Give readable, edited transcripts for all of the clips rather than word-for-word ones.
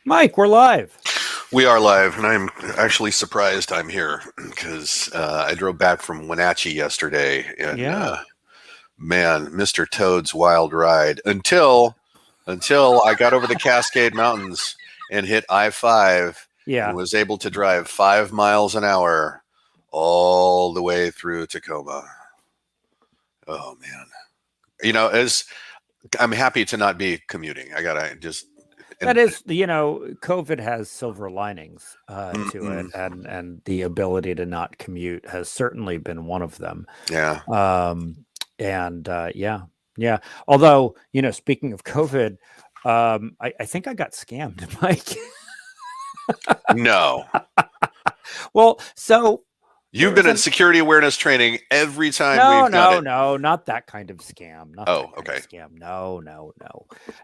Mike, we're live. We are live, and I'm actually surprised I'm here because I drove back from Wenatchee yesterday, and Yeah. man, Mr. Toad's wild ride until I got over the Cascade Mountains and hit I-5 and Yeah. was able to drive 5 miles an hour all the way through Tacoma. Oh man, as I'm happy to not be commuting. I gotta just. That is, COVID has silver linings to it, Mm-mm. and the ability to not commute has certainly been one of them. Yeah. Yeah. Although, speaking of COVID, I think I got scammed, Mike. No. Well, so You've been in security awareness training every time we've done it. No, not that kind of scam. Not Oh, that kind okay. of scam.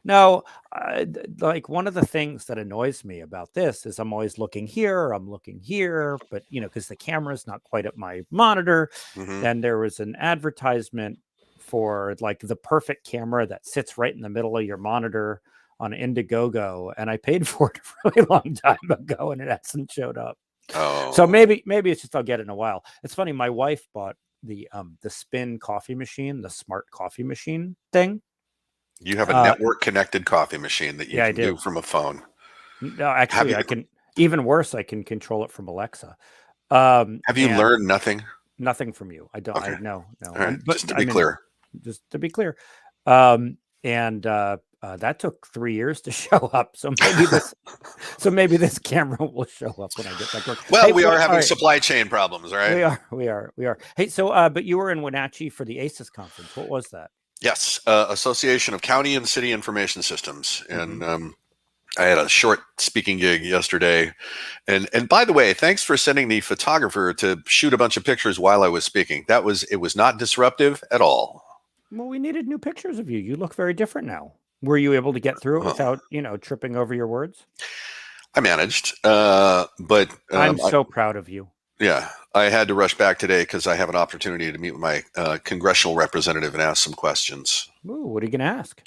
No. Like one of the things that annoys me about this is I'm always looking here, but because the camera's not quite at my monitor. Mm-hmm. And there was an advertisement for like the perfect camera that sits right in the middle of your monitor on Indiegogo, and I paid for it a really long time ago, and it hasn't showed up. Oh. So maybe it's just I'll get it in a while. It's funny. My wife bought the spin coffee machine, the smart coffee machine thing. You have a network connected coffee machine that you can do from a phone. No, actually, I can. Even worse, I can control it from Alexa. Have you learned nothing? Nothing from you. I don't. Okay. No. All right. But just to be clear. Just to be clear. That took 3 years to show up. So maybe this camera will show up when I get back to work. Well, we are having supply chain problems, right? We are. Hey, so but you were in Wenatchee for the ACES conference. What was that? Yes, Association of County and City Information Systems, and I had a short speaking gig yesterday. And by the way, thanks for sending the photographer to shoot a bunch of pictures while I was speaking. It was not disruptive at all. Well, we needed new pictures of you. You look very different now. Were you able to get through it without, tripping over your words? I managed, but I'm so proud of you. Yeah, I had to rush back today because I have an opportunity to meet with my congressional representative and ask some questions. Ooh, what are you going to ask?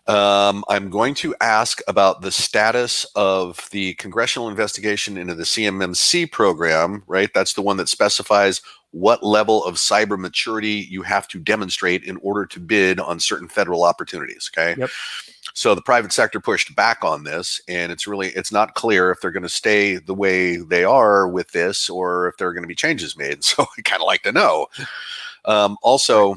I'm going to ask about the status of the congressional investigation into the CMMC program, right? That's the one that specifies what level of cyber maturity you have to demonstrate in order to bid on certain federal opportunities, okay? Yep. So the private sector pushed back on this, and it's not clear if they're going to stay the way they are with this or if there are going to be changes made. So I kind of like to know. Also,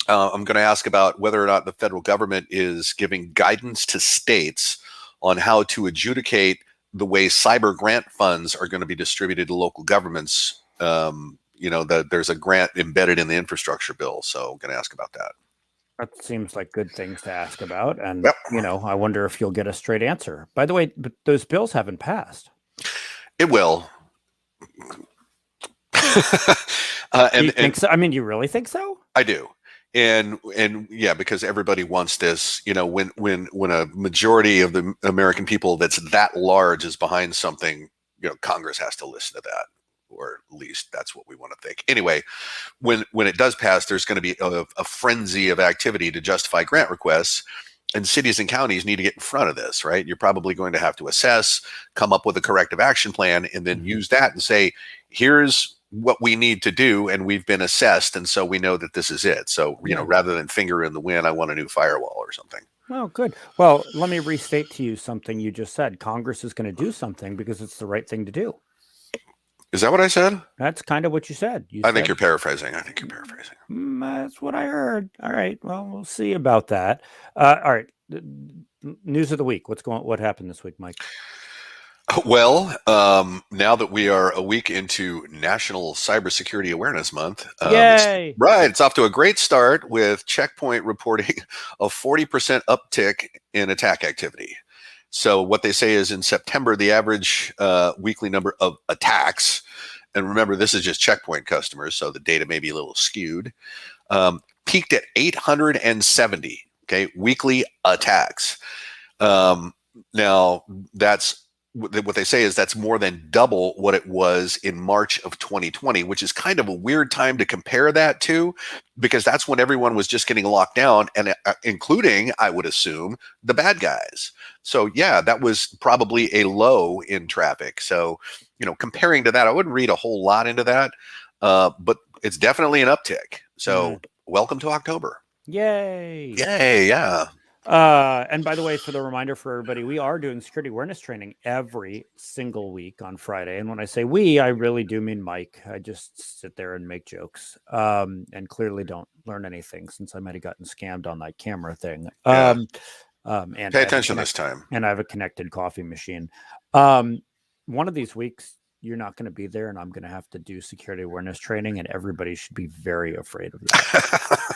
I'm going to ask about whether or not the federal government is giving guidance to states on how to adjudicate the way cyber grant funds are going to be distributed to local governments. That there's a grant embedded in the infrastructure bill. So I'm going to ask about that. That seems like good things to ask about. And, I wonder if you'll get a straight answer. By the way, but those bills haven't passed. It will. You think so? I mean, you really think so? I do. And yeah, because everybody wants this, when a majority of the American people that's that large is behind something, Congress has to listen to that, or at least that's what we want to think. Anyway, when it does pass, there's going to be a frenzy of activity to justify grant requests, and cities and counties need to get in front of this, right? You're probably going to have to assess, come up with a corrective action plan, and then use that and say, here's what we need to do, and we've been assessed, and so we know that this is it. So, rather than finger in the wind, I want a new firewall or something. Oh, good. Well, let me restate to you something you just said. Congress is going to do something because it's the right thing to do. Is that what I said? That's kind of what you said. I think you're paraphrasing. That's what I heard. All right. Well, we'll see about that. All right. News of the week. What happened this week, Mike? Well, now that we are a week into National Cybersecurity Awareness Month, yay! It's off to a great start with Check Point reporting a 40% uptick in attack activity. So what they say is in September, the average weekly number of attacks, and remember, this is just Check Point customers, so the data may be a little skewed, peaked at 870, weekly attacks. Now, that's what they say is that's more than double what it was in March of 2020, which is kind of a weird time to compare that to, because that's when everyone was just getting locked down, and including, I would assume, the bad guys. So yeah, that was probably a low in traffic. So, comparing to that, I wouldn't read a whole lot into that, but it's definitely an uptick. So welcome to October. Yay! Yay! Yeah. And by the way, for the reminder for everybody, we are doing security awareness training every single week on Friday. And when I say we, I really do mean Mike. I just sit there and make jokes, and clearly don't learn anything, since I might have gotten scammed on that camera thing. Yeah. And Pay attention this time. And I have a connected coffee machine. One of these weeks, you're not going to be there, and I'm going to have to do security awareness training, and everybody should be very afraid of that.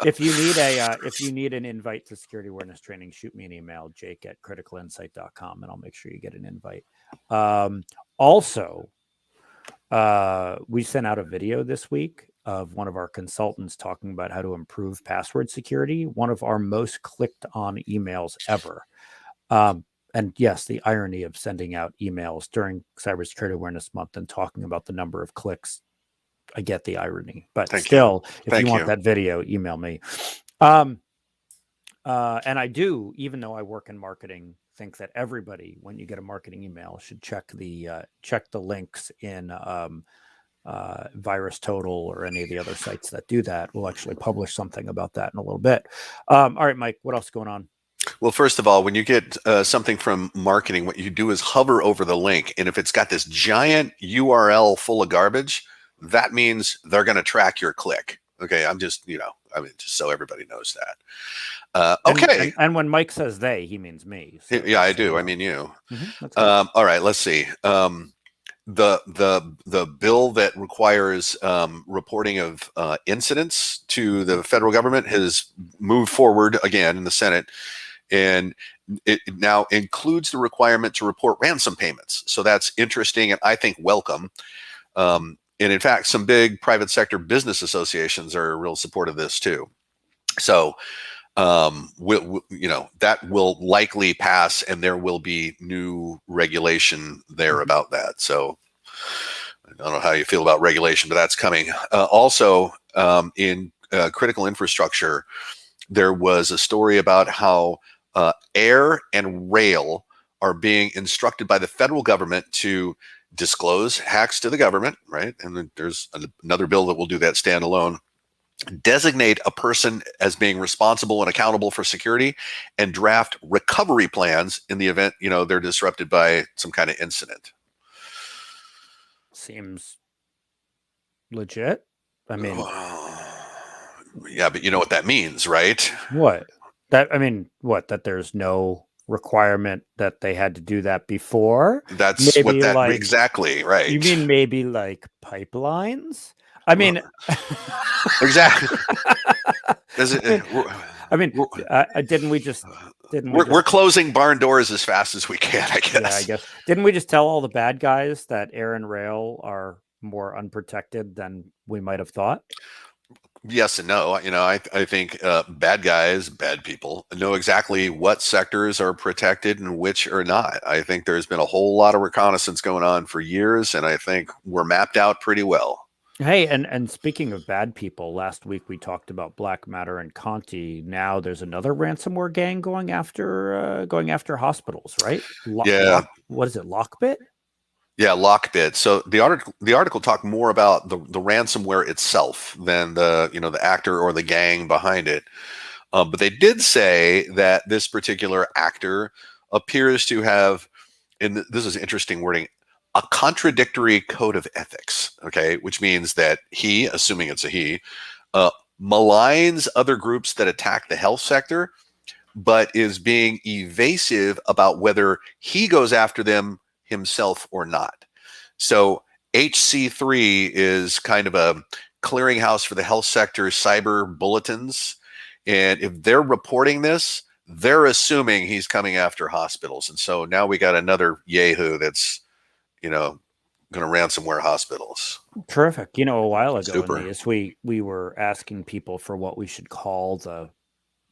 If you need an invite to security awareness training, shoot me an email, jake@criticalinsight.com, and I'll make sure you get an invite. Also, we sent out a video this week of one of our consultants talking about how to improve password security, one of our most clicked on emails ever. And yes, the irony of sending out emails during Cybersecurity Awareness Month and talking about the number of clicks. I get the irony, but if you want that video, email me. And I do, even though I work in marketing, think that everybody, when you get a marketing email, should check the links in Virus Total or any of the other sites that do that. We'll actually publish something about that in a little bit. All right, Mike, what else is going on? Well, first of all, when you get something from marketing, what you do is hover over the link, and if it's got this giant URL full of garbage, that means they're going to track your click. Okay, I'm just, just so everybody knows that. Okay. And when Mike says they, he means me. So yeah, I do. I mean you. All right, let's see. The bill that requires reporting of incidents to the federal government has moved forward again in the Senate, and it now includes the requirement to report ransom payments. So that's interesting, and I think welcome. And in fact, some big private sector business associations are real supportive of this too. So, that will likely pass, and there will be new regulation there about that. So, I don't know how you feel about regulation, but that's coming. Also, in critical infrastructure, there was a story about how air and rail are being instructed by the federal government to disclose hacks to the government, right? And then there's another bill that will do that standalone. Designate a person as being responsible and accountable for security, and draft recovery plans in the event, they're disrupted by some kind of incident. Seems legit. I mean, yeah, but you know what that means, right? What? That there's no requirement that they had to do that before? That's maybe what that exactly, right? You mean maybe like pipelines? I mean, exactly. We're closing barn doors as fast as we can, I guess. Yeah, I guess. Didn't we just tell all the bad guys that air and rail are more unprotected than we might have thought? Yes and no. I think bad guys, bad people, know exactly what sectors are protected and which are not. I think there's been a whole lot of reconnaissance going on for years, and I think we're mapped out pretty well. Hey, and speaking of bad people, last week we talked about Black Matter and Conti. Now there's another ransomware gang going after hospitals, right? Yeah. What is it, Lockbit? Yeah, Lockbit. So the article talked more about the ransomware itself than the actor or the gang behind it. But they did say that this particular actor appears to have, and this is interesting wording, a contradictory code of ethics. Okay, which means that he, assuming it's a he, maligns other groups that attack the health sector, but is being evasive about whether he goes after them himself or not. So HC3 is kind of a clearinghouse for the health sector cyber bulletins. And if they're reporting this, they're assuming he's coming after hospitals. And so now we got another Yahoo that's, going to ransomware hospitals. Terrific. A while ago in this, we were asking people for what we should call the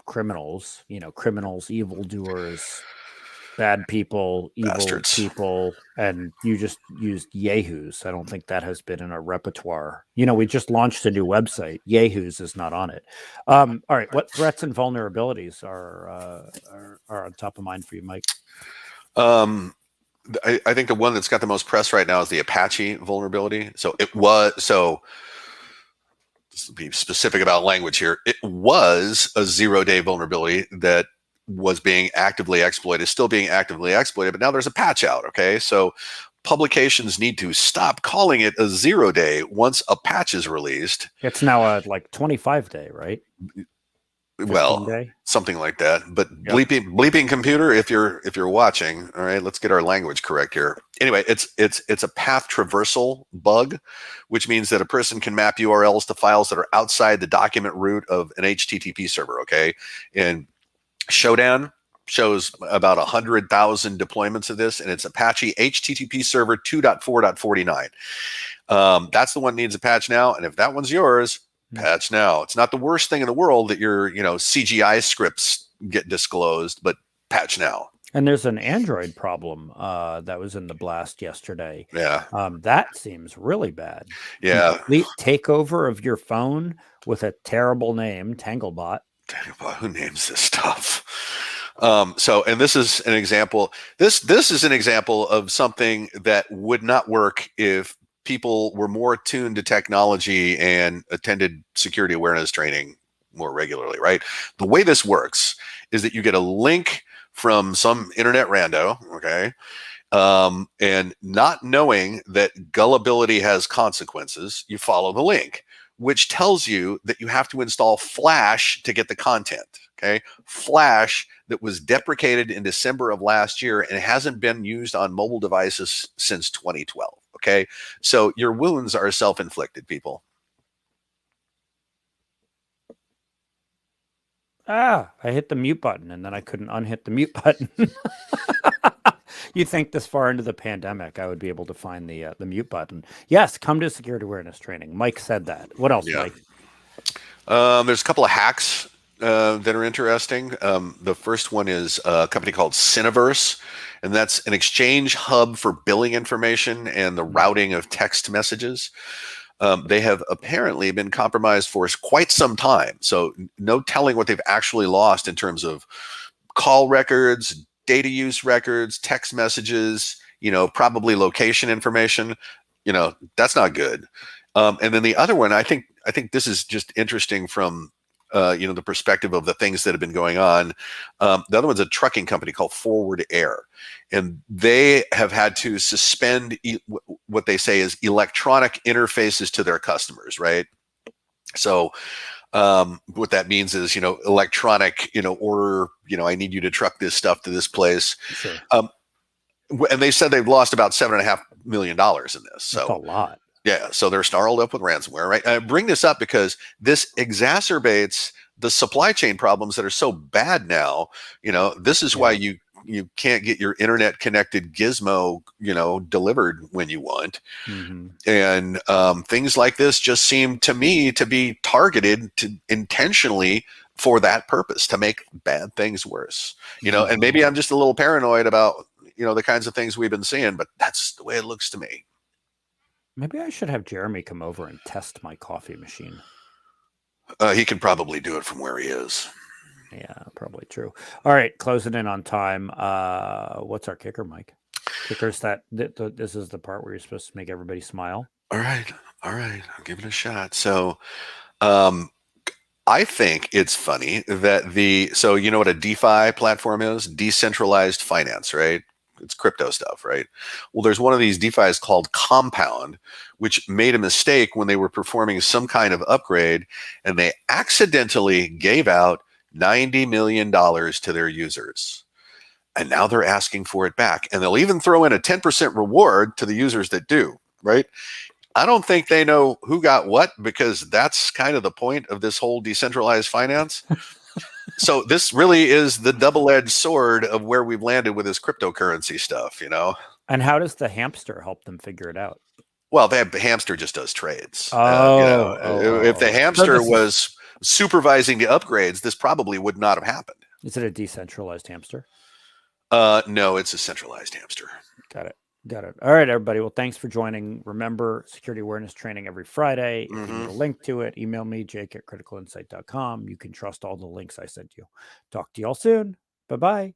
criminals, evildoers, bad people, evil Bastards. people, and you just used Yahoos. I don't think that has been in our repertoire. You know, we just launched a new website. Yahoos is not on it. All right, what threats and vulnerabilities are on top of mind for you, Mike? I think the one that's got the most press right now is the Apache vulnerability. So to be specific about language here, it was a 0-day vulnerability that was being actively exploited, still being actively exploited, but now there's a patch out. Okay. So publications need to stop calling it a 0-day once a patch is released. It's now a like 25-day, right? Well, day? Something like that. But Yep. bleeping computer, if you're watching, all right, let's get our language correct here. Anyway, it's a path traversal bug, which means that a person can map URLs to files that are outside the document root of an HTTP server. Okay, and Shodan shows about 100,000 deployments of this, and it's Apache HTTP server 2.4.49. That's the one that needs a patch now, and if that one's yours, patch now. It's not the worst thing in the world that your CGI scripts get disclosed, but patch now. And there's an Android problem that was in the blast yesterday. Yeah. That seems really bad. Yeah. Complete takeover of your phone with a terrible name, Tanglebot. Who names this stuff? And this is an example. This is an example of something that would not work if people were more attuned to technology and attended security awareness training more regularly, right? The way this works is that you get a link from some internet rando, okay? And not knowing that gullibility has consequences, you follow the link, which tells you that you have to install Flash to get the content, okay? Flash that was deprecated in December of last year and hasn't been used on mobile devices since 2012, okay? So your wounds are self-inflicted, people. I hit the mute button and then I couldn't unhit the mute button. You think this far into the pandemic, I would be able to find the mute button? Yes, come to security awareness training. Mike said that. What else, Mike? There's a couple of hacks that are interesting. The first one is a company called Cineverse, and that's an exchange hub for billing information and the routing of text messages. They have apparently been compromised for quite some time. So no telling what they've actually lost in terms of call records, data use records, text messages, probably location information. That's not good. And then the other one, I think this is just interesting from the perspective of the things that have been going on. The other one's a trucking company called Forward Air, and they have had to suspend what they say is electronic interfaces to their customers, right? So what that means is, electronic, order, I need you to truck this stuff to this place. Sure. And they said they've lost about $7.5 million in this. So that's a lot. Yeah, so they're snarled up with ransomware, right? I bring this up because this exacerbates the supply chain problems that are so bad now. This is why you can't get your internet connected gizmo, delivered when you want. Mm-hmm. And things like this just seem to me to be targeted to intentionally for that purpose, to make bad things worse. And maybe I'm just a little paranoid about, the kinds of things we've been seeing, but that's the way it looks to me. Maybe I should have Jeremy come over and test my coffee machine. He can probably do it from where he is. Yeah, probably true. All right, closing in on time. What's our kicker, Mike? Kicker's this is the part where you're supposed to make everybody smile. All right. I'll give it a shot. So, I think it's funny that so you know what a DeFi platform is? Decentralized finance, right? It's crypto stuff, right? Well, there's one of these DeFis called Compound, which made a mistake when they were performing some kind of upgrade, and they accidentally gave out $90 million to their users. And now they're asking for it back. And they'll even throw in a 10% reward to the users that do, right? I don't think they know who got what, because that's kind of the point of this whole decentralized finance. So this really is the double-edged sword of where we've landed with this cryptocurrency stuff, And how does the hamster help them figure it out? Well, the hamster just does trades. If the hamster was supervising the upgrades, this probably would not have happened. Is it a decentralized hamster? No, it's a centralized hamster. Got it. Got it. All right, everybody. Well, thanks for joining. Remember, security awareness training every Friday. If you need a link to it, email me, jake@criticalinsight.com. You can trust all the links I sent you. Talk to y'all soon. Bye-bye.